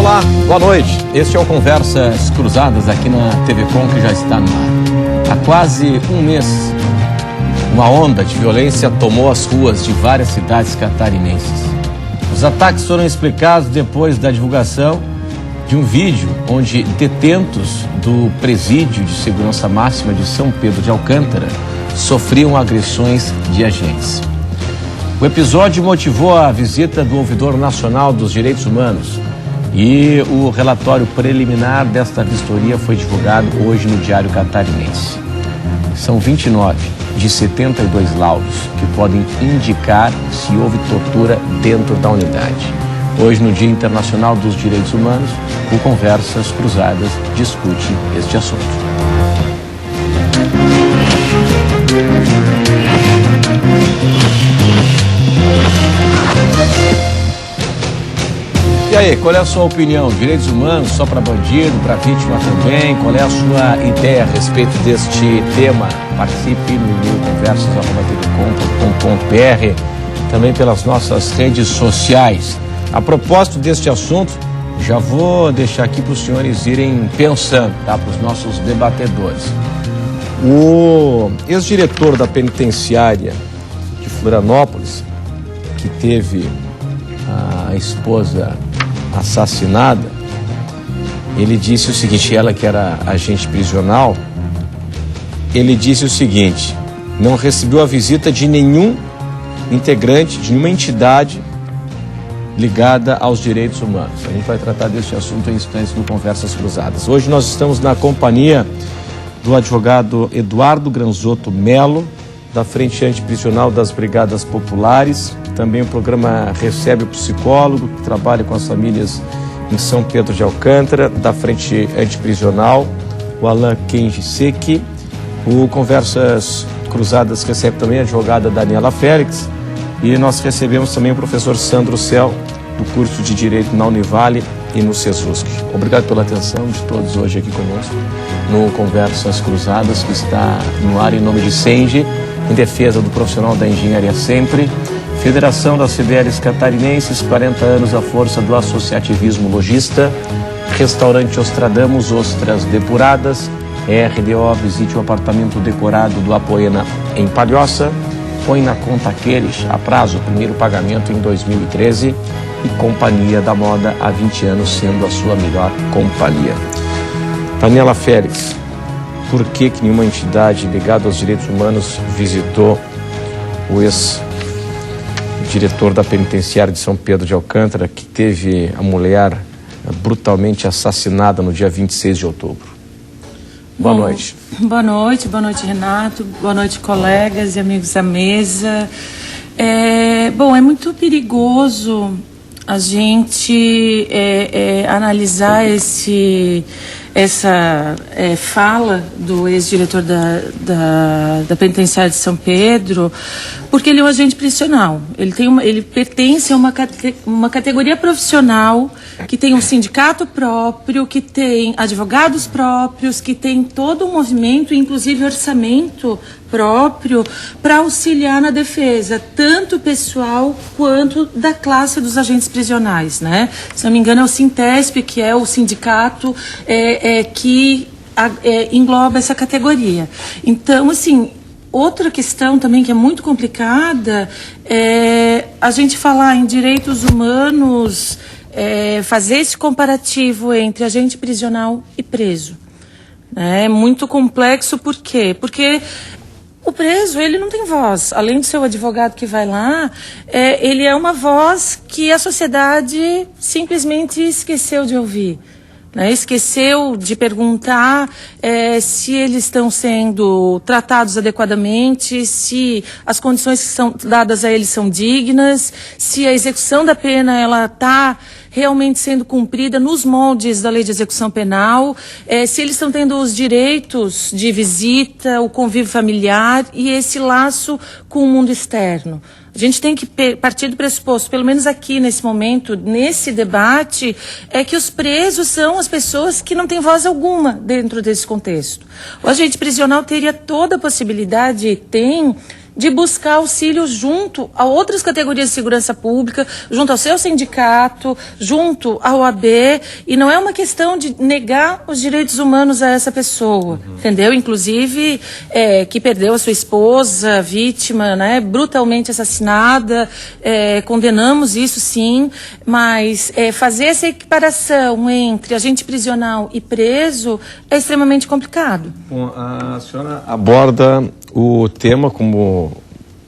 Olá, boa noite. Este é o Conversas Cruzadas aqui na TV Com, que já está no ar. Há quase um mês, uma onda de violência tomou as ruas de várias cidades catarinenses. Os ataques foram explicados depois da divulgação de um vídeo onde detentos do Presídio de Segurança Máxima de São Pedro de Alcântara sofriam agressões de agentes. O episódio motivou a visita do Ouvidor Nacional dos Direitos Humanos e o relatório preliminar desta vistoria foi divulgado hoje no Diário Catarinense. São 29 de 72 laudos que podem indicar se houve tortura dentro da unidade. Hoje, no Dia Internacional dos Direitos Humanos, o Conversas Cruzadas discute este assunto. E aí, qual é a sua opinião? Direitos humanos só para bandido, para vítima também? Qual é a sua ideia a respeito deste tema? Participe no e-mail conversas@tvcom.com.br, também pelas nossas redes sociais. A propósito deste assunto, já vou deixar aqui para os senhores irem pensando, tá? Para os nossos debatedores. O ex-diretor da penitenciária de Florianópolis, que teve a esposa assassinada, ele disse o seguinte, ela que era agente prisional, ele disse o seguinte: não recebeu a visita de nenhum integrante, de nenhuma entidade ligada aos direitos humanos. A gente vai tratar deste assunto em instantes no Conversas Cruzadas. Hoje nós estamos na companhia do advogado Eduardo Granzotto Melo, da Frente Antiprisional das Brigadas Populares. Também o programa recebe o psicólogo que trabalha com as famílias em São Pedro de Alcântara, da Frente Antiprisional, o Alain Kenji-Seki. O Conversas Cruzadas recebe também a advogada Daniela Félix. E nós recebemos também o professor Sandro Cel, do curso de Direito na Univale e no CESUSC. Obrigado pela atenção de todos hoje aqui conosco no Conversas Cruzadas, que está no ar em nome de Senge, em defesa do profissional da engenharia sempre. Federação das CDLs Catarinenses, 40 anos à força do associativismo lojista. Restaurante Ostradamus, ostras depuradas. RDO, visite o apartamento decorado do Apoena em Palhoça. Põe na conta aqueles, a prazo, o primeiro pagamento em 2013. E Companhia da Moda, há 20 anos sendo a sua melhor companhia. Daniela Félix, por que nenhuma entidade ligada aos direitos humanos visitou o ex-diretor da penitenciária de São Pedro de Alcântara, que teve a mulher brutalmente assassinada no dia 26 de outubro? Boa noite. Boa noite, Renato. Boa noite, colegas e amigos da mesa. É muito perigoso a gente analisar essa fala do ex-diretor da penitenciária de São Pedro, porque ele é um agente prisional. Ele pertence a uma categoria profissional que tem um sindicato próprio, que tem advogados próprios, que tem todo um movimento, inclusive orçamento próprio, para auxiliar na defesa, tanto pessoal quanto da classe dos agentes prisionais, né? Se não me engano, é o Sintesp, que é o sindicato que engloba essa categoria. Então, assim, outra questão também que é muito complicada é a gente falar em direitos humanos, fazer esse comparativo entre agente prisional e preso. É muito complexo, por quê? Porque o preso, ele não tem voz. Além de ser o advogado que vai lá, ele é uma voz que a sociedade simplesmente esqueceu de ouvir. Né? Esqueceu de perguntar se eles estão sendo tratados adequadamente, se as condições que são dadas a eles são dignas, se a execução da pena ela está realmente sendo cumprida nos moldes da lei de execução penal, se eles estão tendo os direitos de visita, o convívio familiar e esse laço com o mundo externo. A gente tem que partir do pressuposto, pelo menos aqui nesse momento, nesse debate, que os presos são as pessoas que não têm voz alguma dentro desse contexto. O agente prisional teria toda a possibilidade, de buscar auxílio junto a outras categorias de segurança pública, junto ao seu sindicato, junto à OAB, e não é uma questão de negar os direitos humanos a essa pessoa, entendeu? Inclusive, que perdeu a sua esposa, vítima, né, brutalmente assassinada, condenamos isso sim, mas fazer essa equiparação entre agente prisional e preso é extremamente complicado. Bom, a senhora aborda o tema como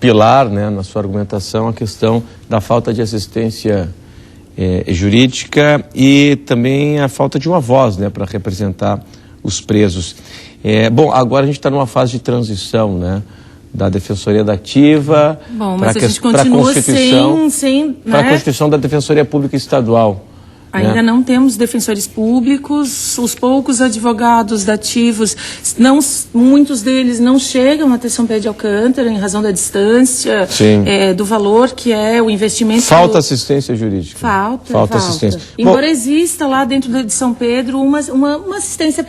pilar, né, na sua argumentação, a questão da falta de assistência jurídica e também a falta de uma voz, né, para representar os presos. Bom, agora a gente está numa fase de transição, né, da Defensoria da Ativa para a Constituição da Defensoria Pública Estadual. Ainda não temos defensores públicos, os poucos advogados dativos, muitos deles não chegam até São Pedro de Alcântara em razão da distância, do valor que é o investimento. Falta assistência jurídica. Falta assistência. Embora exista lá dentro de São Pedro uma assistência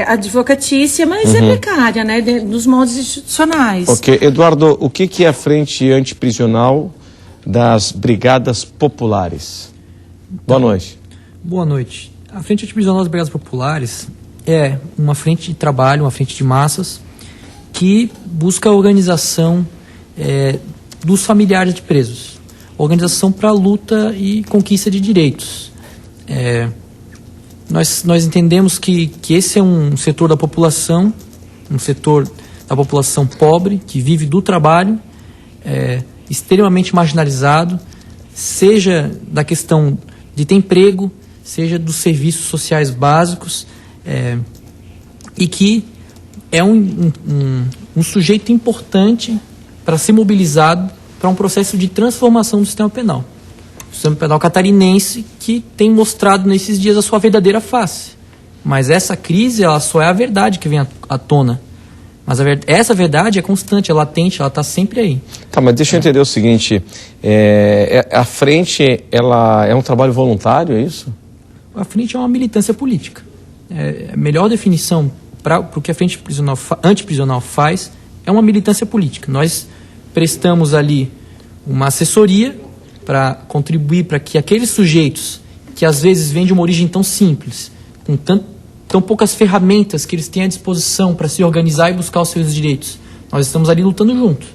advocatícia, mas é precária, né, dos modos institucionais. Ok. Eduardo, o que é a Frente Antiprisional das Brigadas Populares? Boa noite. Boa noite. A Frente Antiprisional das Brigadas Populares é uma frente de trabalho, uma frente de massas, que busca a organização dos familiares de presos. Organização para a luta e conquista de direitos. Nós entendemos que esse é um setor da população, pobre, que vive do trabalho, extremamente marginalizado, seja da questão de ter emprego, seja dos serviços sociais básicos, e que é um sujeito importante para ser mobilizado para um processo de transformação do sistema penal. O sistema penal catarinense que tem mostrado nesses dias a sua verdadeira face. Mas essa crise, ela só é a verdade que vem à tona. Mas essa verdade é constante, é latente, ela está sempre aí. Tá, mas deixa eu entender o seguinte, a frente, ela é um trabalho voluntário, é isso? A frente é uma militância política. A melhor definição para o que a frente antiprisional faz é uma militância política. Nós prestamos ali uma assessoria para contribuir para que aqueles sujeitos que às vezes vêm de uma origem tão simples, com tão poucas ferramentas que eles têm à disposição para se organizar e buscar os seus direitos. Nós estamos ali lutando junto.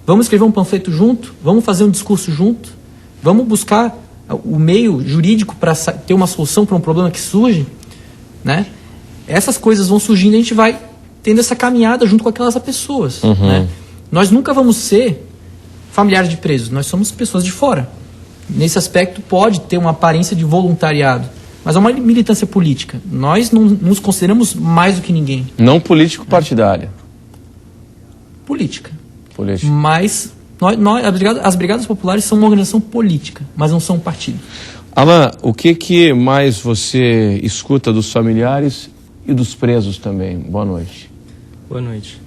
Vamos escrever um panfleto junto, vamos fazer um discurso junto, vamos buscar o meio jurídico para ter uma solução para um problema que surge, né? Essas coisas vão surgindo e a gente vai tendo essa caminhada junto com aquelas pessoas. Né? Nós nunca vamos ser familiares de presos, nós somos pessoas de fora. Nesse aspecto pode ter uma aparência de voluntariado, mas é uma militância política. Nós não nos consideramos mais do que ninguém. Não político-partidária. Política. Mas as Brigadas Populares são uma organização política, mas não são um partido. Alain, o que mais você escuta dos familiares e dos presos também? Boa noite. Boa noite.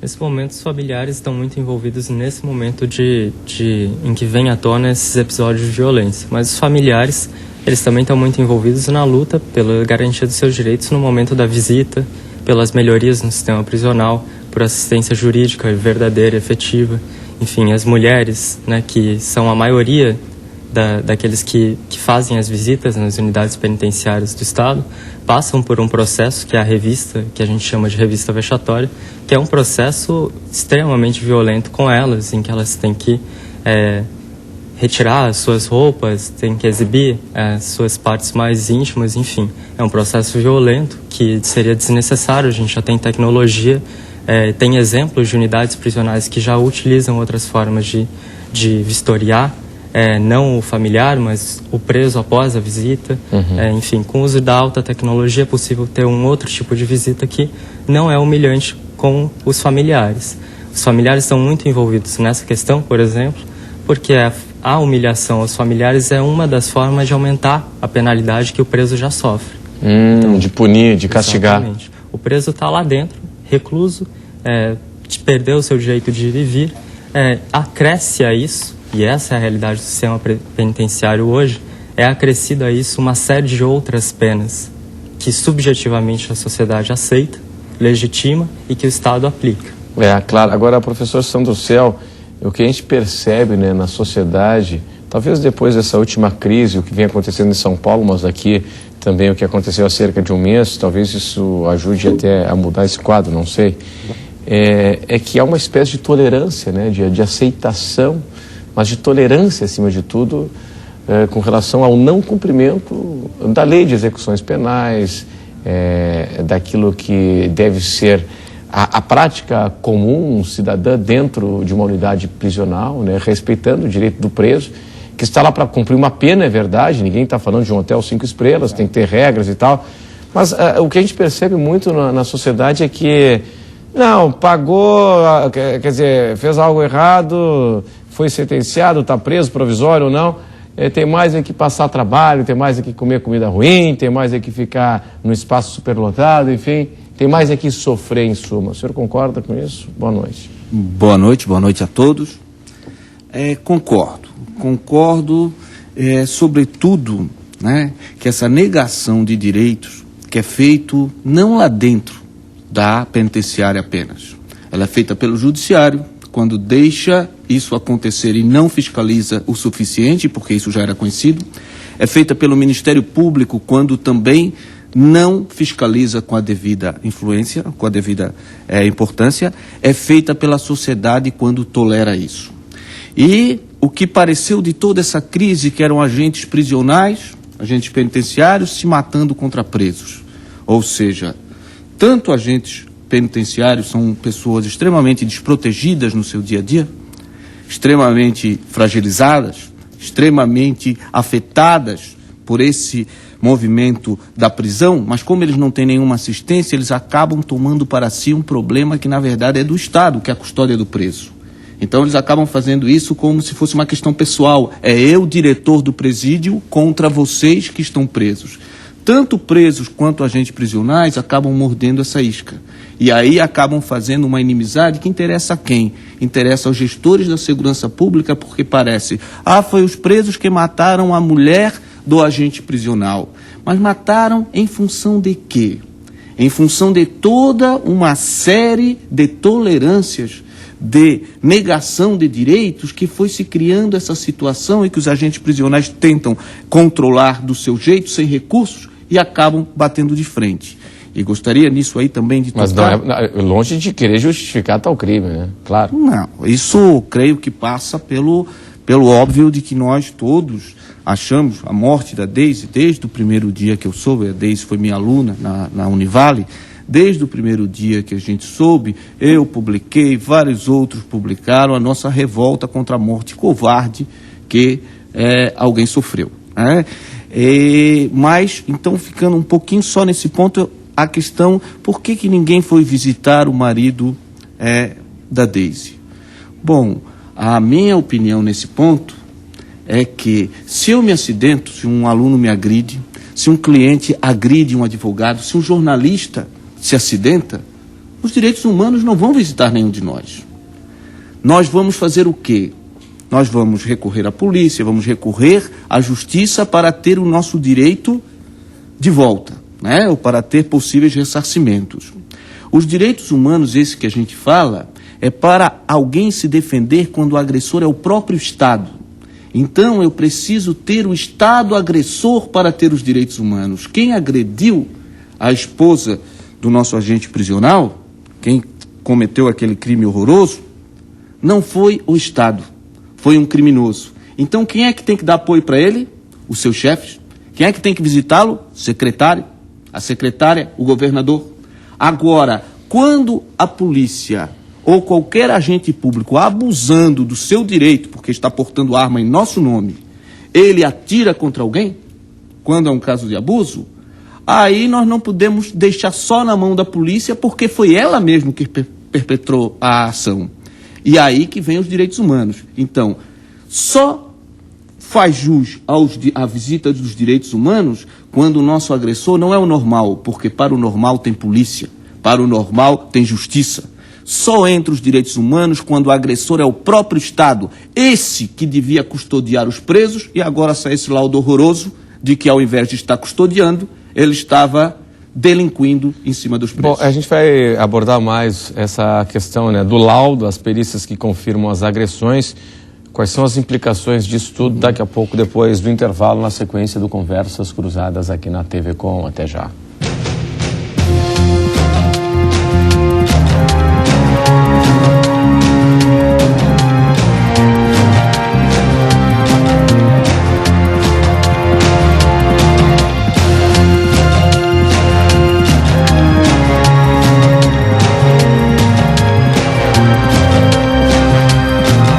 Nesse momento, os familiares estão muito envolvidos nesse momento em que vem à tona esses episódios de violência. Mas os familiares, eles também estão muito envolvidos na luta pela garantia dos seus direitos no momento da visita, pelas melhorias no sistema prisional, por assistência jurídica verdadeira, efetiva. Enfim, as mulheres, né, que são a maioria daqueles que fazem as visitas nas unidades penitenciárias do Estado, passam por um processo que é a revista, que a gente chama de revista vexatória, que é um processo extremamente violento com elas, em que elas têm que retirar as suas roupas, têm que exibir as suas partes mais íntimas, enfim. É um processo violento que seria desnecessário. A gente já tem tecnologia, tem exemplos de unidades prisionais que já utilizam outras formas de vistoriar, não o familiar, mas o preso após a visita. Enfim, com o uso da alta tecnologia é possível ter um outro tipo de visita que não é humilhante com os familiares. Os familiares estão muito envolvidos nessa questão, por exemplo, porque a humilhação aos familiares é uma das formas de aumentar a penalidade que o preso já sofre. Então, de punir, de castigar. Exatamente. O preso está lá dentro, recluso, perdeu o seu direito de ir e vir, acresce a isso, e essa é a realidade do sistema penitenciário hoje, é acrescida a isso uma série de outras penas que subjetivamente a sociedade aceita, legitima e que o Estado aplica. Claro. Agora, professor Sandrocel, o que a gente percebe, né, na sociedade, talvez depois dessa última crise, o que vem acontecendo em São Paulo, mas aqui também o que aconteceu há cerca de um mês, talvez isso ajude até a mudar esse quadro, não sei, é que há uma espécie de tolerância, né, de aceitação, mas de tolerância, acima de tudo, com relação ao não cumprimento da lei de execuções penais, daquilo que deve ser a prática comum cidadã dentro de uma unidade prisional, né, respeitando o direito do preso, que está lá para cumprir uma pena, é verdade, ninguém está falando de um hotel 5 estrelas, tem que ter regras e tal, mas o que a gente percebe muito na sociedade é que, não, pagou, quer dizer, fez algo errado, foi sentenciado, está preso, provisório ou não, tem mais é que passar trabalho, tem mais é que comer comida ruim, tem mais é que ficar no espaço superlotado, enfim, tem mais é que sofrer em suma. O senhor concorda com isso? Boa noite. Boa noite a todos. Concordo, sobretudo, né, que essa negação de direitos que é feito não lá dentro da penitenciária apenas. Ela é feita pelo judiciário, quando deixa isso acontecer e não fiscaliza o suficiente, porque isso já era conhecido. É feita pelo Ministério Público, quando também não fiscaliza com a devida influência, com a devida importância. É feita pela sociedade quando tolera isso. E o que pareceu de toda essa crise, que eram agentes prisionais, agentes penitenciários, se matando contra presos. Ou seja, tanto agentes penitenciários são pessoas extremamente desprotegidas no seu dia a dia, extremamente fragilizadas, extremamente afetadas por esse movimento da prisão, mas como eles não têm nenhuma assistência, eles acabam tomando para si um problema que na verdade é do Estado, que é a custódia do preso. Então eles acabam fazendo isso como se fosse uma questão pessoal. É eu, diretor do presídio, contra vocês que estão presos. Tanto presos quanto agentes prisionais acabam mordendo essa isca. E aí acabam fazendo uma inimizade que interessa a quem? Interessa aos gestores da segurança pública, porque parece, foi os presos que mataram a mulher do agente prisional. Mas mataram em função de quê? Em função de toda uma série de tolerâncias, de negação de direitos, que foi se criando essa situação e que os agentes prisionais tentam controlar do seu jeito, sem recursos, e acabam batendo de frente. E gostaria nisso aí também de tocar... Mas não é longe de querer justificar tal crime, né? Claro. Não, isso creio que passa pelo óbvio de que nós todos achamos a morte da Deise, desde o primeiro dia que eu soube, a Deise foi minha aluna na Univale, desde o primeiro dia que a gente soube, eu publiquei, vários outros publicaram a nossa revolta contra a morte covarde que alguém sofreu. Né? Mas, então, ficando um pouquinho só nesse ponto, a questão, por que ninguém foi visitar o marido da Deise? Bom, a minha opinião nesse ponto é que se eu me acidento, se um aluno me agride, se um cliente agride um advogado, se um jornalista se acidenta, os direitos humanos não vão visitar nenhum de nós. Nós vamos fazer o quê? Nós vamos recorrer à polícia, vamos recorrer à justiça para ter o nosso direito de volta, né? Ou para ter possíveis ressarcimentos. Os direitos humanos, esse que a gente fala, é para alguém se defender quando o agressor é o próprio Estado. Então, eu preciso ter o Estado agressor para ter os direitos humanos. Quem agrediu a esposa do nosso agente prisional, quem cometeu aquele crime horroroso, não foi o Estado, foi um criminoso. Então, quem é que tem que dar apoio para ele? Os seus chefes. Quem é que tem que visitá-lo? O secretário, a secretária, o governador. Agora, quando a polícia ou qualquer agente público abusando do seu direito, porque está portando arma em nosso nome, ele atira contra alguém, quando é um caso de abuso, aí nós não podemos deixar só na mão da polícia, porque foi ela mesma que perpetrou a ação. E aí que vem os direitos humanos. Então, só faz jus à visita dos direitos humanos quando o nosso agressor não é o normal, porque para o normal tem polícia, para o normal tem justiça. Só entra os direitos humanos quando o agressor é o próprio Estado, esse que devia custodiar os presos, e agora sai esse laudo horroroso de que, ao invés de estar custodiando, ele estava delinquindo em cima dos preços. Bom, a gente vai abordar mais essa questão, né, do laudo, as perícias que confirmam as agressões. Quais são as implicações disso tudo daqui a pouco, depois do intervalo, na sequência do Conversas Cruzadas aqui na TV Com. Até já.